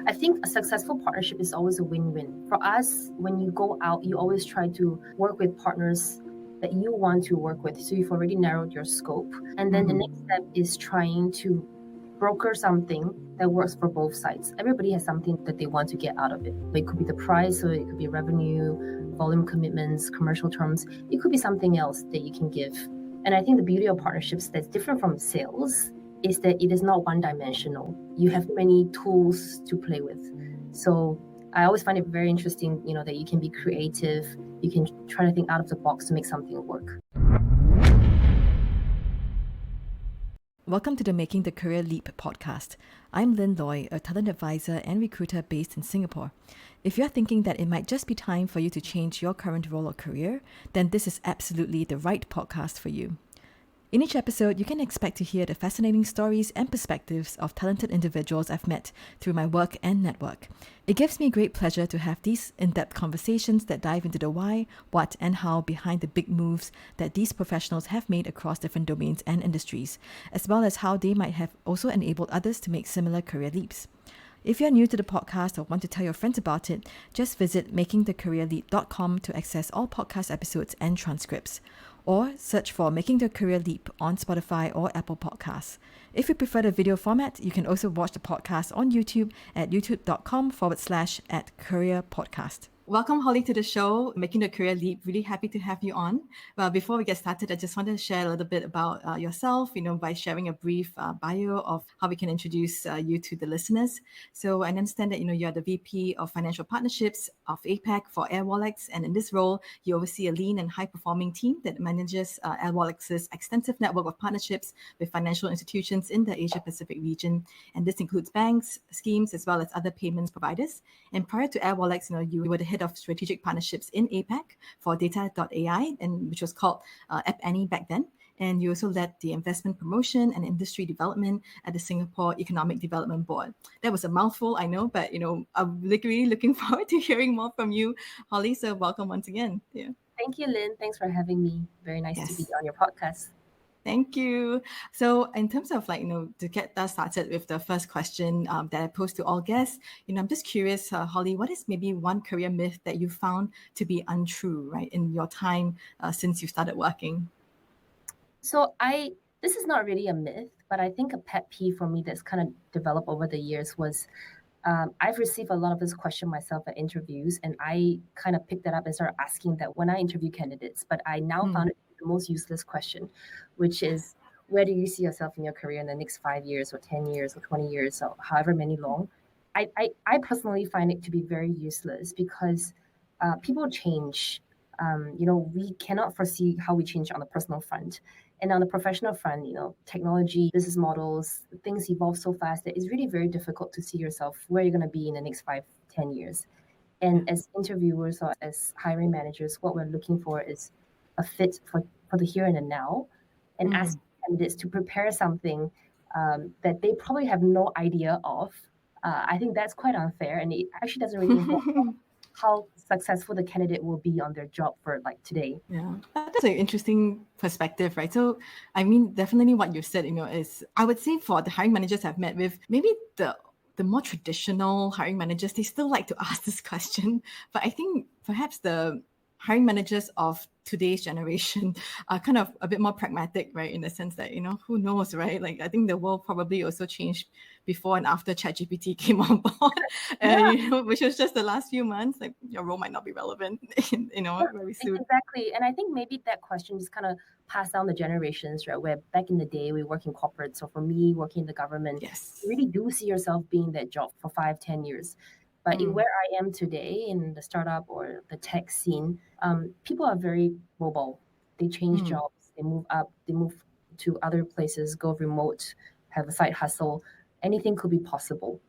I think a successful partnership is always a win-win. For us, when you go out, you always try to work with partners that you want to work with. So you've already narrowed your scope. And then the next step is trying to broker something that works for both sides. Everybody has something that they want to get out of it. It could be the price, or it could be revenue, volume commitments, commercial terms. It could be something else that you can give. And I think the beauty of partnerships that's different from sales is that it is not one-dimensional. You have many tools to play with. So I always find it very interesting, that you can be creative, you can try to think out of the box to make something work. Welcome to the Making the Career Leap podcast. I'm Lynn Loy, a talent advisor and recruiter based in Singapore. If you're thinking that it might just be time for you to change your current role or career, then this is absolutely the right podcast for you. In each episode, you can expect to hear the fascinating stories and perspectives of talented individuals I've met through my work and network. It gives me great pleasure to have these in-depth conversations that dive into the why, what, and how behind the big moves that these professionals have made across different domains and industries, as well as how they might have also enabled others to make similar career leaps. If you're new to the podcast or want to tell your friends about it, just visit makingthecareerleap.com to access all podcast episodes and transcripts. Or search for Making the Career Leap on Spotify or Apple Podcasts. If you prefer the video format, you can also watch the podcast on YouTube at youtube.com/@careerpodcast. Welcome, Holly, to the show, Making the Career Leap. Really happy to have you on. Well, before we get started, I just want to share a little bit about yourself, by sharing a brief bio of how we can introduce you to the listeners. So I understand that, you're the VP of Financial Partnerships of APAC for Airwallex. And in this role, you oversee a lean and high-performing team that manages Airwallex's extensive network of partnerships with financial institutions in the Asia-Pacific region. And this includes banks, schemes, as well as other payments providers. And prior to Airwallex, you were the head of strategic partnerships in APAC for Data.ai, and which was called App Annie back then. And you also led the investment promotion and industry development at the Singapore Economic Development Board. That was a mouthful, I know, but I'm really looking forward to hearing more from you, Holly. So welcome once again. Yeah. Thank you, Lynn. Thanks for having me. Very nice to be on your podcast. Thank you. So in terms of to get us started with the first question that I pose to all guests, I'm just curious, Holly, what is maybe one career myth that you found to be untrue, right, in your time since you started working? So this is not really a myth, but I think a pet peeve for me that's kind of developed over the years was I've received a lot of this question myself at interviews, and I kind of picked that up and started asking that when I interview candidates. But I now found it the most useless question, which is, where do you see yourself in your career in the next 5 years or 10 years or 20 years or however many long? I personally find it to be very useless because people change. We cannot foresee how we change on the personal front. And on the professional front, technology, business models, things evolve so fast that it's really very difficult to see yourself where you're going to be in the next 5-10 years. And as interviewers or as hiring managers, what we're looking for is a fit for the here and the now, and ask candidates to prepare something that they probably have no idea of. I think that's quite unfair, and it actually doesn't really inform how successful the candidate will be on their job for today. Yeah, that's an interesting perspective, right? So, I mean, definitely what you said, is, I would say for the hiring managers I've met with, maybe the more traditional hiring managers, they still like to ask this question. But I think perhaps the hiring managers of today's generation are kind of a bit more pragmatic, right? In the sense that, who knows, right? I think the world probably also changed before and after ChatGPT came on board, which was just the last few months. Your role might not be relevant, very soon. Exactly. And I think maybe that question just kind of passed down the generations, right? Where back in the day, we work in corporate. So for me, working in the government, you really do see yourself being that job for 5-10 years. But in where I am today in the startup or the tech scene, people are very mobile. They change jobs, they move up, they move to other places, go remote, have a side hustle. Anything could be possible.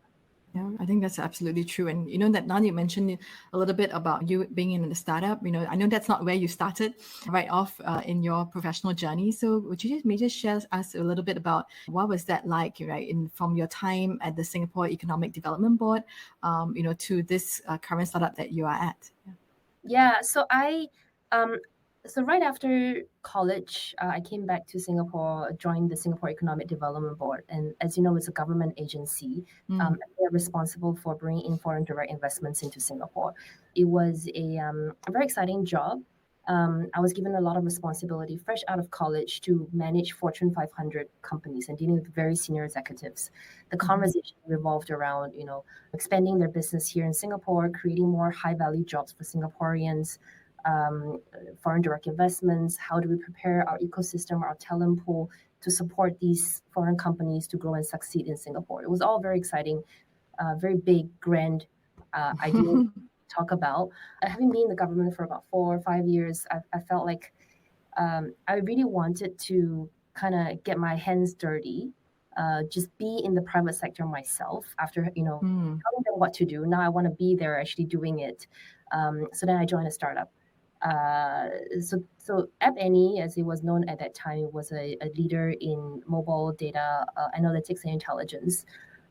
Yeah, I think that's absolutely true. And that now you mentioned a little bit about you being in the startup. I know that's not where you started right off in your professional journey. So would you maybe share us a little bit about what was that like, right, from your time at the Singapore Economic Development Board, to this current startup that you are at? Yeah. So So right after college, I came back to Singapore, joined the Singapore Economic Development Board, and as you know, it's a government agency. And they're responsible for bringing in foreign direct investments into Singapore. It was a very exciting job. I was given a lot of responsibility fresh out of college to manage Fortune 500 companies and dealing with very senior executives. The conversation revolved around, expanding their business here in Singapore, creating more high value jobs for Singaporeans, foreign direct investments. How do we prepare our ecosystem, our talent pool to support these foreign companies to grow and succeed in Singapore? It was all very exciting, very big, grand idea to talk about. Having been in the government for about 4 or 5 years, I felt like I really wanted to kind of get my hands dirty, just be in the private sector myself after, telling them what to do. Now I want to be there actually doing it. So then I joined a startup. So App Annie, as it was known at that time, was a leader in mobile data analytics and intelligence.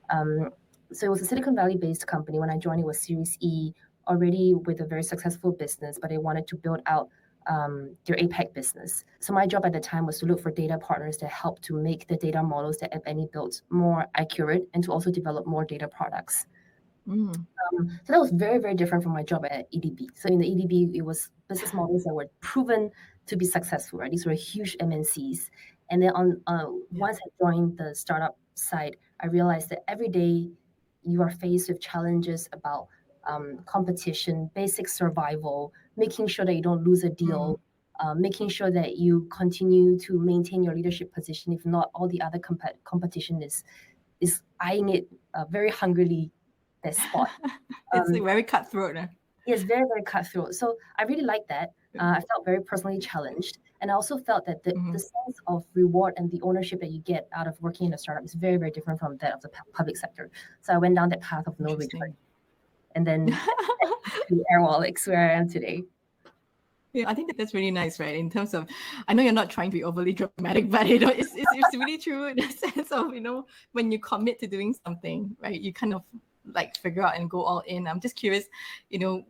So it was a Silicon Valley based company. When I joined, it was Series E, already with a very successful business, but they wanted to build out their APAC business. So my job at the time was to look for data partners to help to make the data models that App Annie built more accurate and to also develop more data products. So that was very, very different from my job at EDB. So in the EDB, it was business models that were proven to be successful, right? These were huge MNCs. And then once I joined the startup side, I realized that every day you are faced with challenges about competition, basic survival, making sure that you don't lose a deal, making sure that you continue to maintain your leadership position. If not, all the other competition is eyeing it very hungrily, that spot. It's like very cutthroat. It's very, very cutthroat. So I really liked that. I felt very personally challenged. And I also felt that the sense of reward and the ownership that you get out of working in a startup is very, very different from that of the public sector. So I went down that path of no return. And then to Airwallex, where I am today. Yeah, I think that's really nice, right? In terms of, I know you're not trying to be overly dramatic, but it's really true in the sense of, when you commit to doing something, right? You kind of like figure out and go all in. I'm just curious,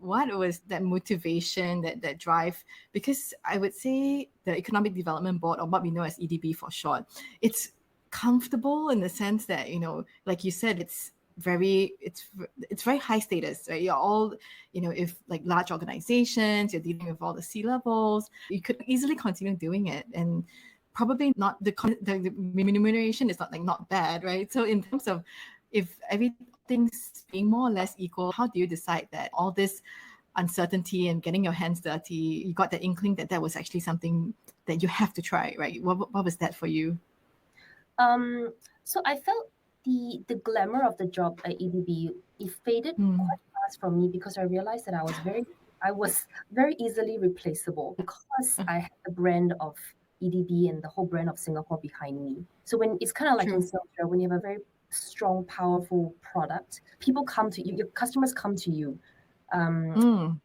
what was that motivation, that drive? Because I would say the Economic Development Board, or what we know as EDB for short, it's comfortable in the sense that, like you said, it's very high status, right? You're all, if like large organizations, you're dealing with all the C-levels, you could easily continue doing it, and probably not the remuneration is not bad, right? So in terms of if everything's being more or less equal, how do you decide that all this uncertainty and getting your hands dirty, you got the inkling that was actually something that you have to try, right? What was that for you? So I felt the glamour of the job at EDB, it faded quite fast from me because I realized that I was very easily replaceable because I had the brand of EDB and the whole brand of Singapore behind me. So when it's kind of like in sales, when you have a very strong, powerful product, people come to you, your customers come to you.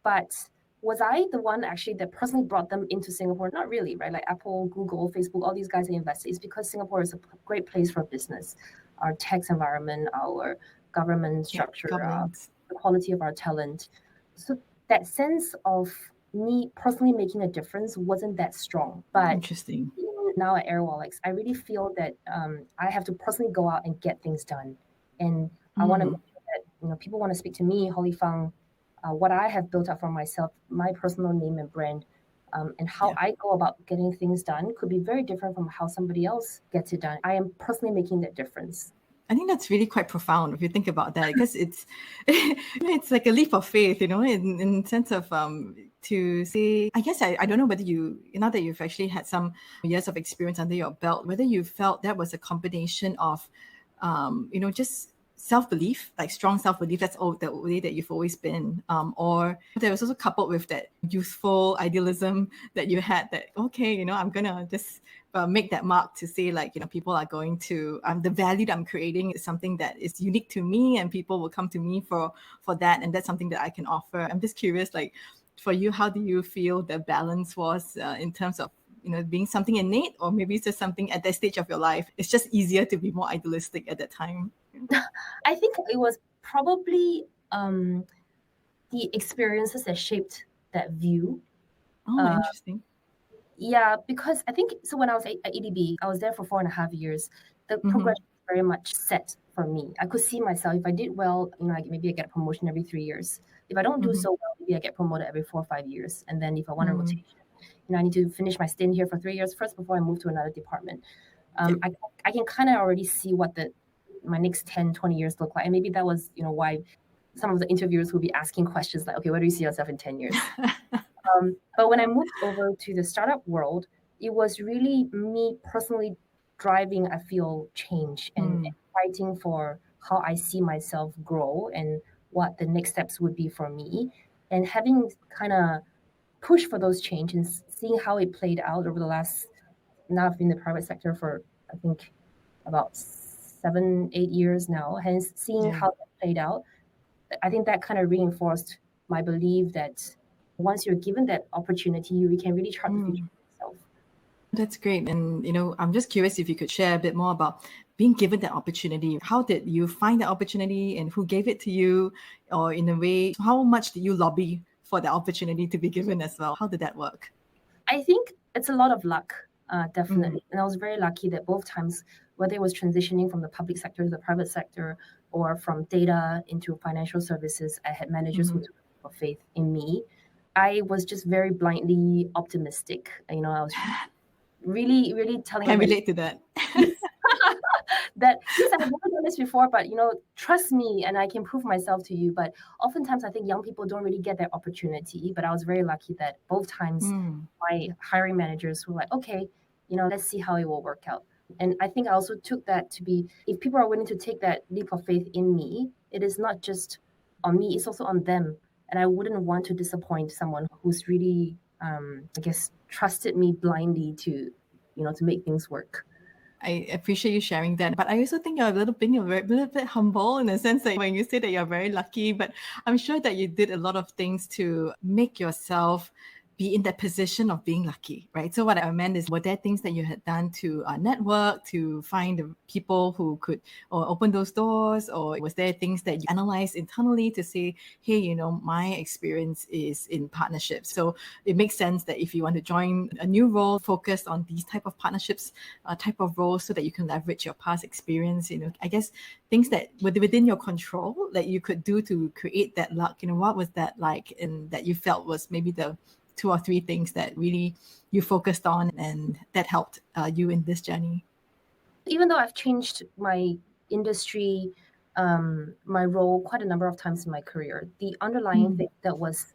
But was I the one actually that personally brought them into Singapore? Not really, right? Like Apple, Google, Facebook, all these guys are invested. It's because Singapore is a great place for business. Our tax environment, our government structure, the quality of our talent. So that sense of me personally making a difference wasn't that strong. But interesting. Now at Airwallex, I really feel that I have to personally go out and get things done. And I want to make sure that people want to speak to me, Holly Fang, what I have built up for myself, my personal name and brand, and how I go about getting things done could be very different from how somebody else gets it done. I am personally making that difference. I think that's really quite profound if you think about that, because it's like a leap of faith, in sense of to say, I guess I don't know whether now that you've actually had some years of experience under your belt, whether you felt that was a combination of, just self-belief, like strong self-belief, that's all the way that you've always been, or there was also coupled with that youthful idealism that you had, that okay, I'm gonna just make that mark to say, like, people are going to the value that I'm creating is something that is unique to me, and people will come to me for that, and that's something that I can offer. I'm just curious, like, for you, how do you feel the balance was in terms of being something innate, or maybe it's just something at that stage of your life, it's just easier to be more idealistic at that time? I think it was probably the experiences that shaped that view. Oh, interesting. Yeah, because I think so. When I was at EDB, I was there for 4.5 years. The progression was very much set for me. I could see myself if I did well, maybe I get a promotion every 3 years. If I don't do so well, maybe I get promoted every 4 or 5 years. And then if I want a rotation, I need to finish my stint here for 3 years first before I move to another department. I can kind of already see what my next 10, 20 years look like. And maybe that was, why some of the interviewers will be asking questions like, okay, where do you see yourself in 10 years? But when I moved over to the startup world, it was really me personally driving, I feel, change and fighting for how I see myself grow and what the next steps would be for me. And having kind of pushed for those changes and seeing how it played out over the last, now I've been in the private sector for, I think, about 7, 8 years now, hence seeing how that played out, I think that kind of reinforced my belief that once you're given that opportunity, you can really chart the future for yourself. That's great. And, I'm just curious if you could share a bit more about being given that opportunity. How did you find the opportunity and who gave it to you? Or in a way, how much did you lobby for the opportunity to be given as well? How did that work? I think it's a lot of luck, definitely. And I was very lucky that both times, whether it was transitioning from the public sector to the private sector or from data into financial services, I had managers who took faith in me. I was just very blindly optimistic. I was really, really telling Can them relate to that. that yes, I've never done this before, but trust me and I can prove myself to you. But oftentimes I think young people don't really get that opportunity. But I was very lucky that both times my hiring managers were like, okay, let's see how it will work out. And I think I also took that to be, if people are willing to take that leap of faith in me, it is not just on me, it's also on them. And I wouldn't want to disappoint someone who's really, I guess, trusted me blindly to make things work. I appreciate you sharing that. But I also think you're a little bit humble in the sense that when you say that you're very lucky, but I'm sure that you did a lot of things to make yourself be in that position of being lucky, right? So what I meant is, were there things that you had done to network, to find the people who could or open those doors? Or was there things that you analyzed internally to say, hey, my experience is in partnerships. So it makes sense that if you want to join a new role focused on these type of partnerships, type of roles, so that you can leverage your past experience, I guess things that were within your control that you could do to create that luck. What was that like, and that you felt was maybe the 2 or 3 things that really you focused on and that helped you in this journey? Even though I've changed my industry, my role quite a number of times in my career, the underlying thing that was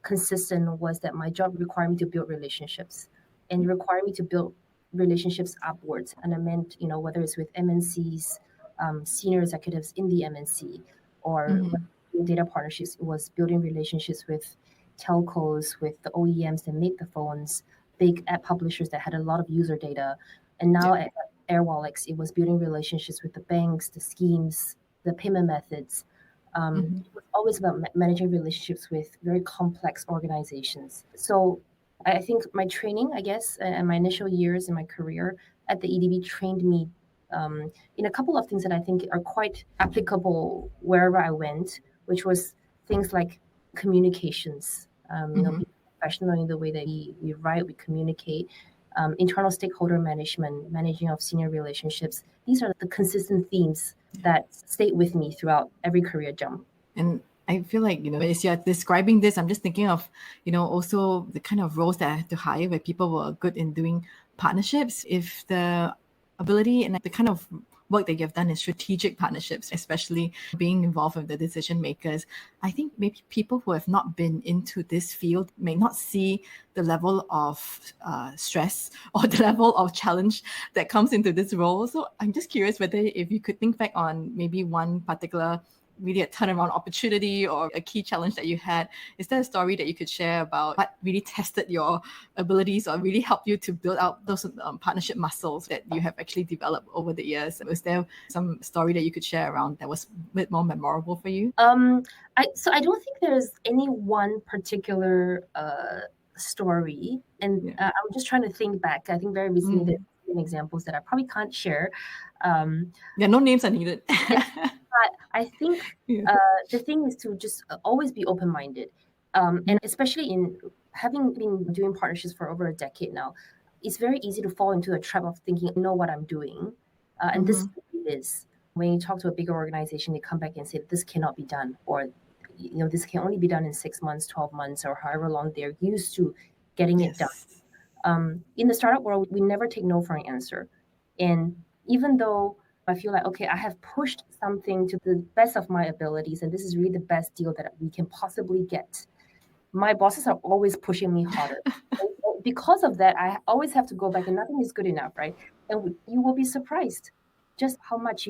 consistent was that my job required me to build relationships, and it required me to build relationships upwards. And I meant, whether it's with MNCs, senior executives in the MNC, or data partnerships, it was building relationships with telcos, with the OEMs that make the phones, big app publishers that had a lot of user data. And now at Airwallex, it was building relationships with the banks, the schemes, the payment methods. It was always about managing relationships with very complex organizations. So I think my training, I guess, and my initial years in my career at the EDB trained me in a couple of things that I think are quite applicable wherever I went, which was things like communications, being professional in the way that we write, we communicate, internal stakeholder management, managing of senior relationships. These are the consistent themes that stayed with me throughout every career jump. And I feel like, as you're describing this, I'm just thinking of, also the kind of roles that I had to hire where people were good in doing partnerships. If the ability and the kind of work that you've done in strategic partnerships, especially being involved with the decision makers, I think maybe people who have not been into this field may not see the level of stress or the level of challenge that comes into this role. So I'm just curious whether if you could think back on maybe one particular really a turnaround opportunity or a key challenge that you had. Is there a story that you could share about what really tested your abilities or really helped you to build out those partnership muscles that you have actually developed over the years? Was there some story that you could share around that was a bit more memorable for you? I don't think there's any one particular story, and I'm just trying to think back. I think very recently there's been examples that I probably can't share. Yeah, no names are needed. But I think the thing is to just always be open-minded, and especially in having been doing partnerships for over a decade now, it's very easy to fall into a trap of thinking, I know what I'm doing. And this is what it is. When you talk to a bigger organization, they come back and say, this cannot be done, or this can only be done in 6 months, 12 months, or however long they're used to getting it done. In the startup world, we never take no for an answer. And even though I feel like, okay, I have pushed something to the best of my abilities, and this is really the best deal that we can possibly get, my bosses are always pushing me harder. Because of that, I always have to go back, and nothing is good enough, right? And you will be surprised just how much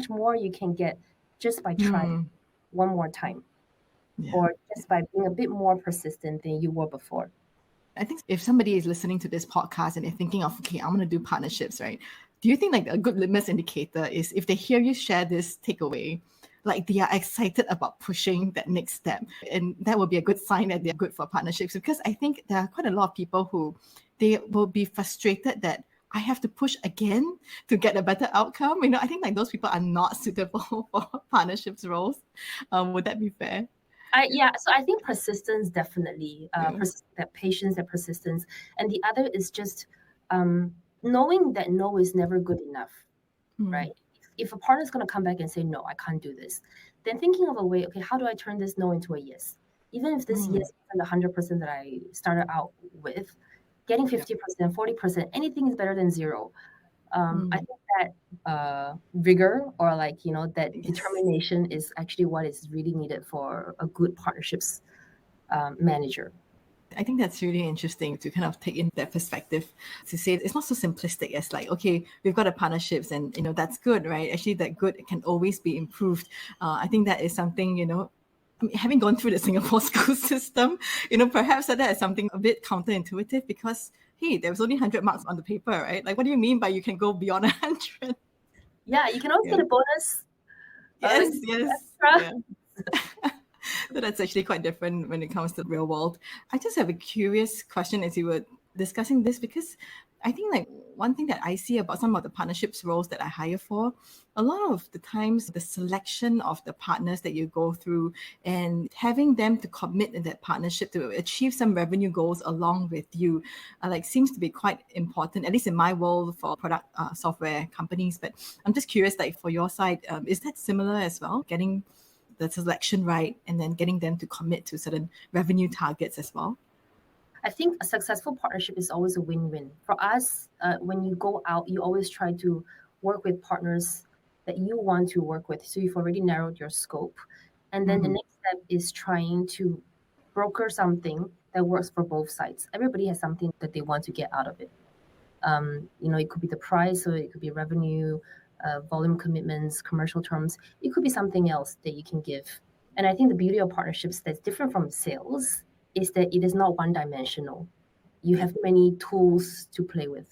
more you can get just by trying one more time, or just by being a bit more persistent than you were before. I think if somebody is listening to this podcast and they're thinking of, okay, I'm going to do partnerships, right? Do you think like a good litmus indicator is if they hear you share this takeaway, like they are excited about pushing that next step? And that will be a good sign that they're good for partnerships, because I think there are quite a lot of people who they will be frustrated that I have to push again to get a better outcome. I think like those people are not suitable for partnerships roles. Would that be fair? So I think persistence, definitely. That patience, that persistence. And the other is just knowing that no is never good enough, right? If a partner is going to come back and say, no, I can't do this, then thinking of a way, okay, how do I turn this no into a yes? Even if this yes isn't 100% that I started out with, getting 50%, 40%, anything is better than zero. I think that vigor, or that determination is actually what is really needed for a good partnerships manager. I think that's really interesting to kind of take in that perspective, to say it's not so simplistic as like, okay, we've got a partnerships and, that's good, right? Actually, that good can always be improved. I think that is something, having gone through the Singapore school system, perhaps that is something a bit counterintuitive, because, hey, there was only 100 marks on the paper, right? Like, what do you mean by you can go beyond 100? Yeah, you can always get a bonus. Yes. So that's actually quite different when it comes to the real world. I just have a curious question as you were discussing this, because I think like one thing that I see about some of the partnerships roles that I hire for, a lot of the times the selection of the partners that you go through and having them to commit in that partnership to achieve some revenue goals along with you, seems to be quite important, at least in my world, for product software companies. But I'm just curious, like for your side, is that similar as well? Getting the selection right and then getting them to commit to certain revenue targets as well? I think a successful partnership is always a win-win. For us, when you go out, you always try to work with partners that you want to work with. So you've already narrowed your scope. And then the next step is trying to broker something that works for both sides. Everybody has something that they want to get out of it. It could be the price, or it could be revenue, volume commitments, commercial terms. It could be something else that you can give. And I think the beauty of partnerships that's different from sales is that it is not one-dimensional. You have many tools to play with.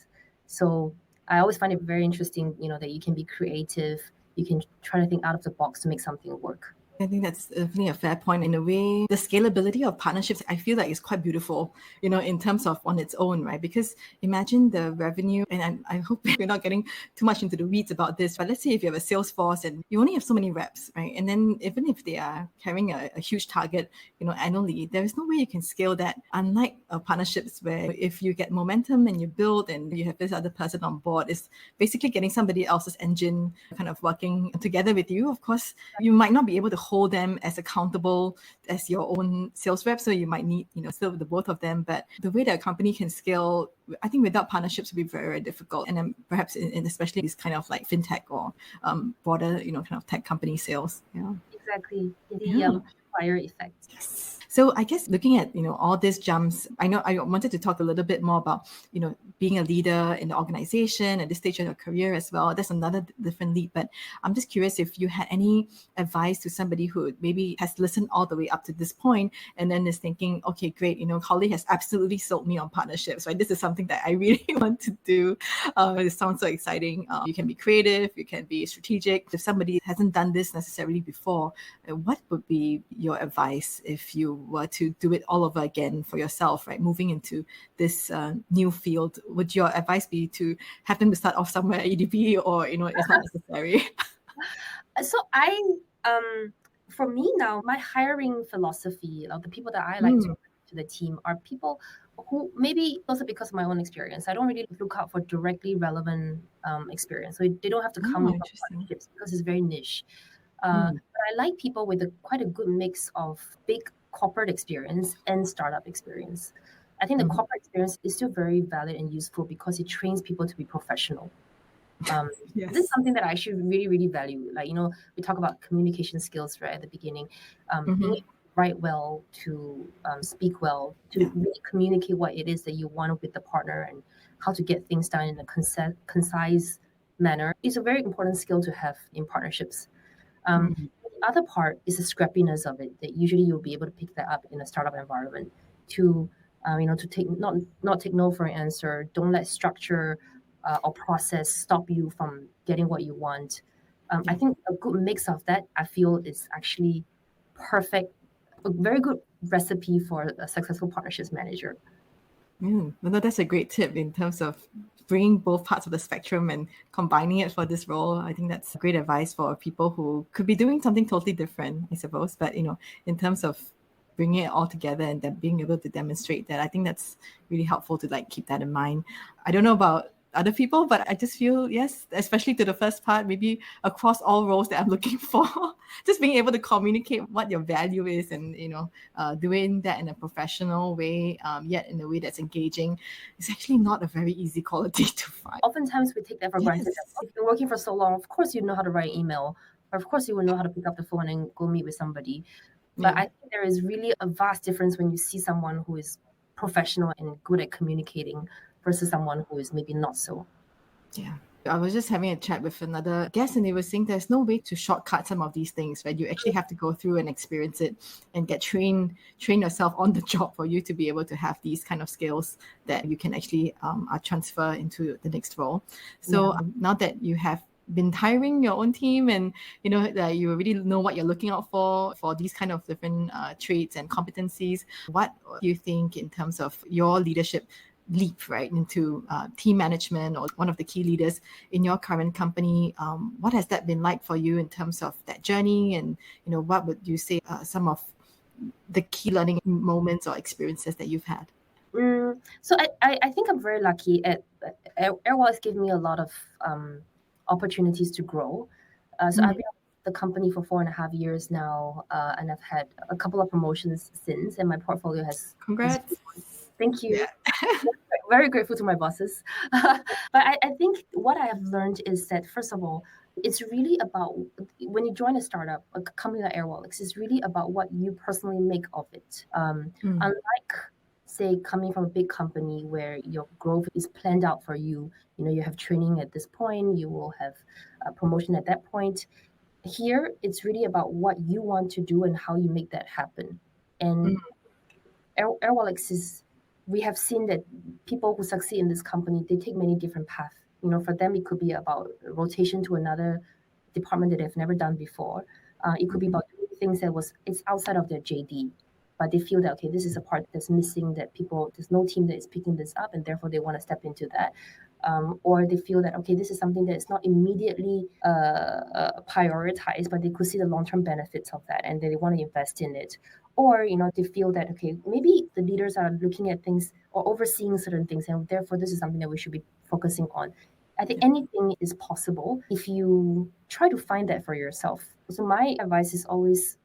So I always find it very interesting, that you can be creative. You can try to think out of the box to make something work. I think that's definitely a fair point. In a way, the scalability of partnerships, I feel like is quite beautiful, in terms of on its own, right? Because imagine the revenue, and I hope we're not getting too much into the weeds about this, but let's say if you have a sales force and you only have so many reps, right? And then even if they are carrying a huge target, annually, there is no way you can scale that. Unlike partnerships where if you get momentum and you build and you have this other person on board, it's basically getting somebody else's engine kind of working together with you. Of course, you might not be able to hold them as accountable as your own sales rep, so you might need still the both of them. But the way that a company can scale, I think without partnerships would be very, very difficult. And then perhaps in especially these kind of like fintech or broader kind of tech company sales. Exactly. The fire effect. Yes. So I guess looking at, all these jumps, I know I wanted to talk a little bit more about, being a leader in the organization at this stage of your career as well. That's another different leap. But I'm just curious if you had any advice to somebody who maybe has listened all the way up to this point and then is thinking, okay, great, Holly has absolutely sold me on partnerships, right? This is something that I really want to do. It sounds so exciting. You can be creative, you can be strategic. If somebody hasn't done this necessarily before, what would be your advice if you were to do it all over again for yourself, right? Moving into this new field, would your advice be to have them to start off somewhere at EDP, or it's not necessary? So for me now, my hiring philosophy of the people that I like to to the team are people who, maybe also because of my own experience, I don't really look out for directly relevant experience. So they don't have to come from Interesting. partnerships because it's very niche. But I like people with quite a good mix of big corporate experience and startup experience. I think the corporate experience is still very valid and useful because it trains people to be professional. Yes. This is something that I actually really, really value. Like, we talk about communication skills right at the beginning. Being able to write well, to speak well, to really communicate what it is that you want with the partner and how to get things done in a concise manner is a very important skill to have in partnerships. The other part is the scrappiness of it, that usually you'll be able to pick that up in a startup environment to to take not take no for an answer. Don't let structure or process stop you from getting what you want. I think a good mix of that, I feel, is actually perfect, a very good recipe for a successful partnerships manager. No, that's a great tip in terms of bringing both parts of the spectrum and combining it for this role. I think that's great advice for people who could be doing something totally different, I suppose. But, in terms of bringing it all together and then being able to demonstrate that, I think that's really helpful to keep that in mind. I don't know about other people, but I just feel, yes, especially to the first part, maybe across all roles that I'm looking for, just being able to communicate what your value is and, doing that in a professional way, yet in a way that's engaging, is actually not a very easy quality to find. Oftentimes we take that for granted. If you're working for so long, of course you know how to write email, or of course you will know how to pick up the phone and go meet with somebody. But I think there is really a vast difference when you see someone who is professional and good at communicating versus someone who is maybe not so. Yeah. I was just having a chat with another guest and they were saying there's no way to shortcut some of these things, right? You actually have to go through and experience it and train yourself on the job for you to be able to have these kind of skills that you can actually transfer into the next role. So now that you have been hiring your own team and that you really know what you're looking out for these kind of different traits and competencies, what do you think in terms of your leadership leap right into team management or one of the key leaders in your current company? What has that been like for you in terms of that journey, and what would you say some of the key learning moments or experiences that you've had? So I think I'm very lucky at Airwallex gave me a lot of opportunities to grow. So I've been at the company for 4.5 years now, and I've had a couple of promotions since, and my portfolio has... Congrats. Thank you. Very grateful to my bosses. But I think what I have learned is that, first of all, it's really about, when you join a startup, a company like Airwallex, it's really about what you personally make of it. Unlike, say, coming from a big company where your growth is planned out for you, you have training at this point, you will have a promotion at that point. Here, it's really about what you want to do and how you make that happen. And Airwallex is, we have seen that people who succeed in this company, they take many different paths. For them, it could be about rotation to another department that they've never done before. It could be about doing things it's outside of their JD, but they feel that, okay, this is a part that's missing, that there's no team that is picking this up, and therefore they want to step into that. Or they feel that, okay, this is something that is not immediately prioritized, but they could see the long-term benefits of that, and they want to invest in it. Or, they feel that, okay, maybe the leaders are looking at things or overseeing certain things, and therefore this is something that we should be focusing on. I think anything is possible if you try to find that for yourself. So my advice is always,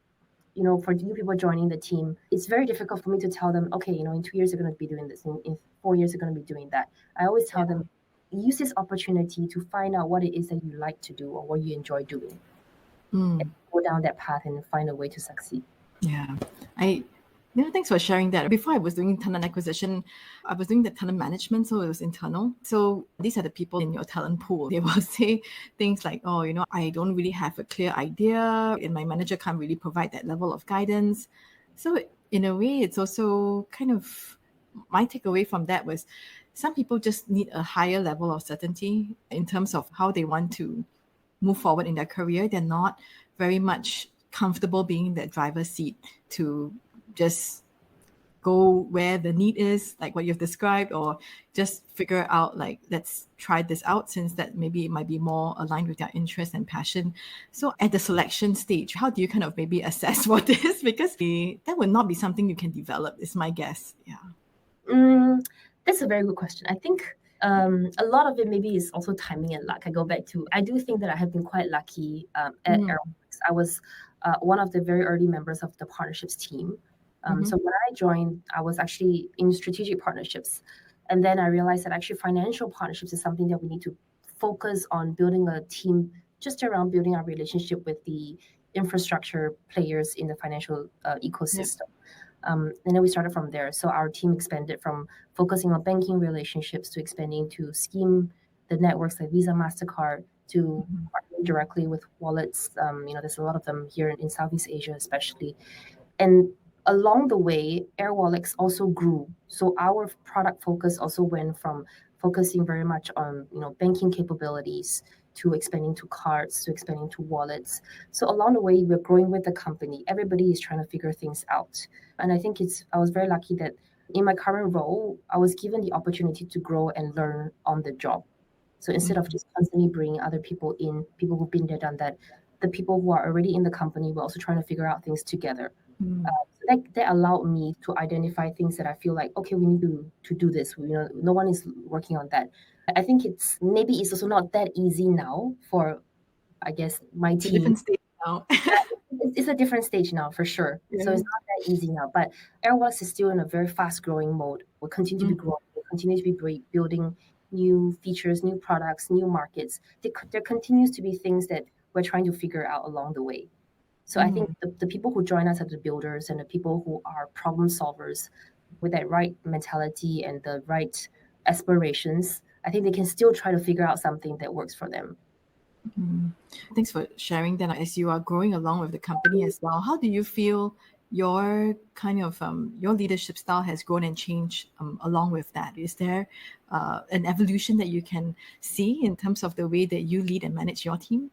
for new people joining the team, it's very difficult for me to tell them, okay, in 2 years you're going to be doing this, in 4 years you're going to be doing that. I always tell them, use this opportunity to find out what it is that you like to do or what you enjoy doing. And go down that path and find a way to succeed. Yeah. Thanks for sharing that. Before I was doing talent acquisition, I was doing the talent management, so it was internal. So these are the people in your talent pool. They will say things like, oh, I don't really have a clear idea and my manager can't really provide that level of guidance. So in a way, it's also kind of, my takeaway from that was some people just need a higher level of certainty in terms of how they want to move forward in their career. They're not very much comfortable being in that driver's seat to just go where the need is, like what you've described, or just figure out like, let's try this out since that maybe it might be more aligned with their interest and passion. So at the selection stage, how do you kind of maybe assess for this? Because that would not be something you can develop, is my guess. Yeah. That's a very good question. I think a lot of it maybe is also timing and luck. I do think that I have been quite lucky at Airwallex. I was one of the very early members of the partnerships team. So when I joined, I was actually in strategic partnerships. And then I realized that actually financial partnerships is something that we need to focus on building a team just around building our relationship with the infrastructure players in the financial ecosystem. And then we started from there. So our team expanded from focusing on banking relationships to expanding to scheme the networks like Visa, MasterCard, to partnering directly with wallets. There's a lot of them here in Southeast Asia, especially. And along the way, Airwallex also grew. So our product focus also went from focusing very much on banking capabilities to expanding to cards to expanding to wallets. So along the way, we're growing with the company. Everybody is trying to figure things out. And I think I was very lucky that in my current role, I was given the opportunity to grow and learn on the job. So instead of just constantly bringing other people in, people who've been there, done that, the people who are already in the company, we're also trying to figure out things together. So that allowed me to identify things that I feel like, okay, we need to do this. No one is working on that. I think it's also not that easy now for, I guess, my It's a team. different stage now. It's a different stage now for sure. Yeah. So it's not that easy now. But Airwallex is still in a very fast growing mode. We'll continue to be growing. We'll continue to be building new features, new products, new markets. There continues to be things that we're trying to figure out along the way. So I think the people who join us are the builders and the people who are problem solvers with that right mentality and the right aspirations. I think they can still try to figure out something that works for them. Thanks for sharing that. As you are growing along with the company as well, how do you feel your kind of your leadership style has grown and changed along with that? Is there an evolution that you can see in terms of the way that you lead and manage your team?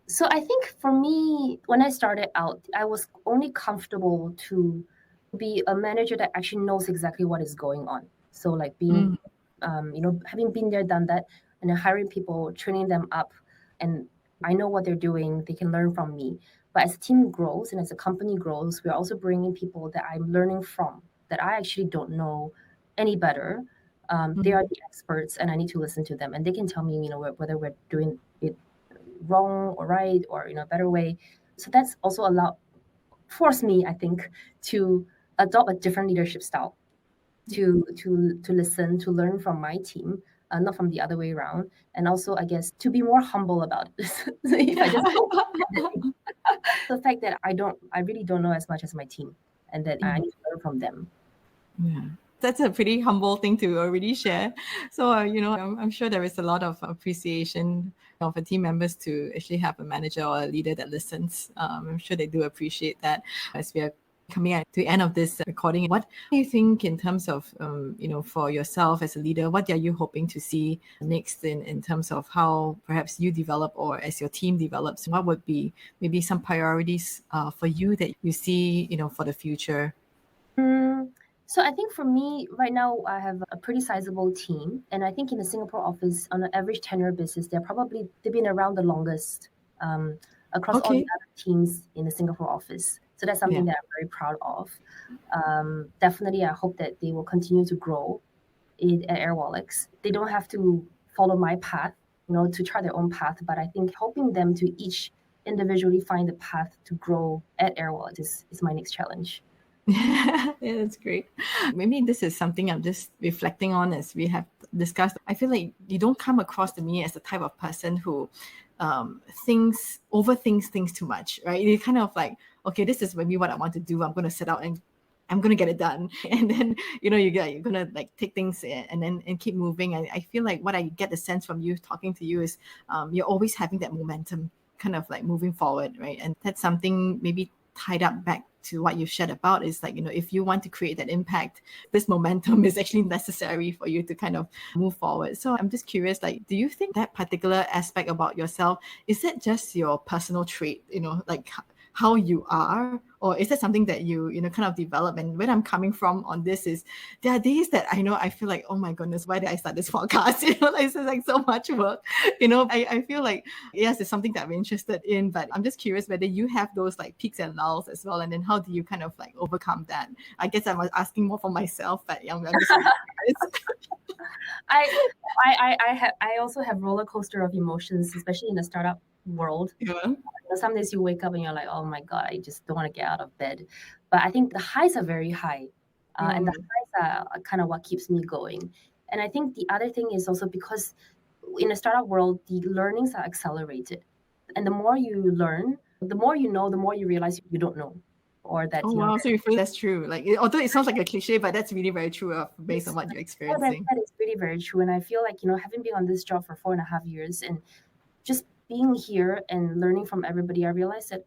So I think for me, when I started out, I was only comfortable to be a manager that actually knows exactly what is going on. So like being, having been there, done that, and then hiring people, training them up, and I know what they're doing. They can learn from me. But as a team grows and as a company grows, we're also bringing people that I'm learning from that I actually don't know any better. They are the experts, and I need to listen to them, and they can tell me, whether we're doing it wrong or right or a better way. So that's also forced me, I think, to adopt a different leadership style, to listen, to learn from my team, not from the other way around, and also I guess to be more humble about it. If I just the fact that I really don't know as much as my team, and that I need to learn from them. Yeah. That's a pretty humble thing to already share. So, I'm sure there is a lot of appreciation of the team members to actually have a manager or a leader that listens. I'm sure they do appreciate that. As we are coming at the end of this recording, what do you think in terms of, for yourself as a leader, what are you hoping to see next in terms of how perhaps you develop or as your team develops? What would be maybe some priorities for you that you see, for the future? So I think for me right now, I have a pretty sizable team, and I think in the Singapore office, on an average tenure basis, they've been around the longest across all the other teams in the Singapore office. So that's something that I'm very proud of. Definitely, I hope that they will continue to grow at Airwallex. They don't have to follow my path, to try their own path, but I think helping them to each individually find the path to grow at Airwallex is my next challenge. Yeah, that's great. Maybe this is something I'm just reflecting on as we have discussed. I feel like you don't come across to me as the type of person who overthinks things too much, right? You're kind of like, okay, this is maybe what I want to do. I'm going to set out and I'm going to get it done. And then, you're going to like take things and keep moving. I feel like what I get the sense from you talking to you is you're always having that momentum kind of like moving forward, right? And that's something maybe tied up back to what you've shared about is like, if you want to create that impact, this momentum is actually necessary for you to kind of move forward. So I'm just curious, like, do you think that particular aspect about yourself, is that just your personal trait, like how you are, or is that something that you know kind of develop? And where I'm coming from on this is there are days that I know I feel like, oh my goodness, why did I start this podcast? You know, like it's like so much work. You know, I feel like yes, it's something that I'm interested in, but I'm just curious whether you have those like peaks and lulls as well, and then how do you kind of like overcome that? I guess I was asking more for myself, but I'm just really curious. I also have roller coaster of emotions, especially in the startup world. Yeah. Some days you wake up and you're like, oh my God, I just don't want to get out of bed. But I think the highs are very high. And the highs are kind of what keeps me going. And I think the other thing is also because in the startup world, the learnings are accelerated. And the more you learn, the more you know, the more you realize you don't know. Or that, Oh wow, so you feel that's true. Like although it sounds like a cliche, but that's really very true based on what you're experiencing. that is really very true. And I feel like, having been on this job for 4.5 years and just being here and learning from everybody, I realized that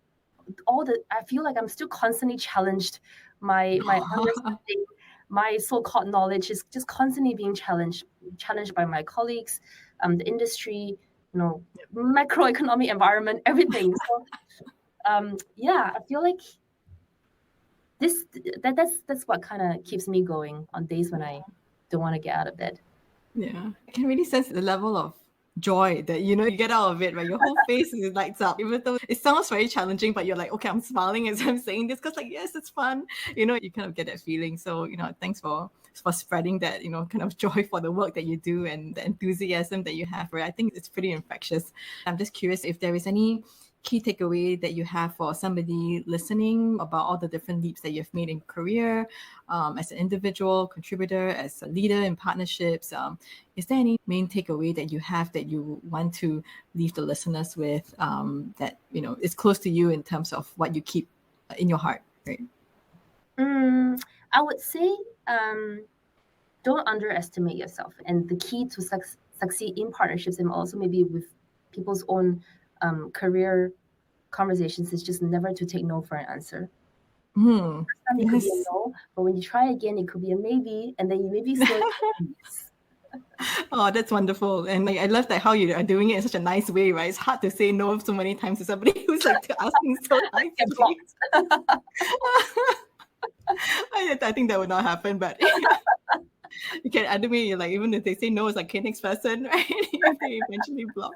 I feel like I'm still constantly challenged. My understanding, my so-called knowledge is just constantly being challenged by my colleagues, the industry, macroeconomic environment, everything. So yeah, I feel like that's what kind of keeps me going on days when I don't want to get out of bed. Yeah, I can really sense the level of joy that you get out of it, right? Your whole face lights up, even though it sounds very challenging, but you're like, okay, I'm smiling as I'm saying this because, like, yes, it's fun. You kind of get that feeling. So, thanks for spreading that, kind of joy for the work that you do and the enthusiasm that you have. Right, I think it's pretty infectious. I'm just curious if there is any key takeaway that you have for somebody listening about all the different leaps that you've made in career, as an individual contributor, as a leader in partnerships. Is there any main takeaway that you have that you want to leave the listeners with, that is close to you in terms of what you keep in your heart, right? I would say don't underestimate yourself. And the key to succeed in partnerships and also maybe with people's own career conversations is just never to take no for an answer. First time it could be a Yes. no, but when you try again, it could be a maybe, and then you maybe slowly yes. Oh, that's wonderful. And I love that how you are doing it in such a nice way, right? It's hard to say no so many times to somebody who's like asking so Get nicely. blocked. I think that would not happen, but you can admit, like, even if they say no, it's like, okay, next person, right? If they eventually block.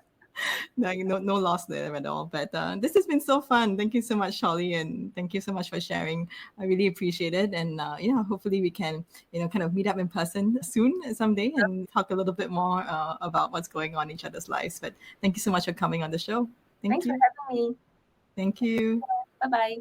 No loss there at all. But this has been so fun. Thank you so much, Charlie, and thank you so much for sharing. I really appreciate it. And hopefully we can kind of meet up in person soon someday and talk a little bit more about what's going on in each other's lives. But thank you so much for coming on the show. Thanks Thank for you. having me. Thank you. Bye-bye.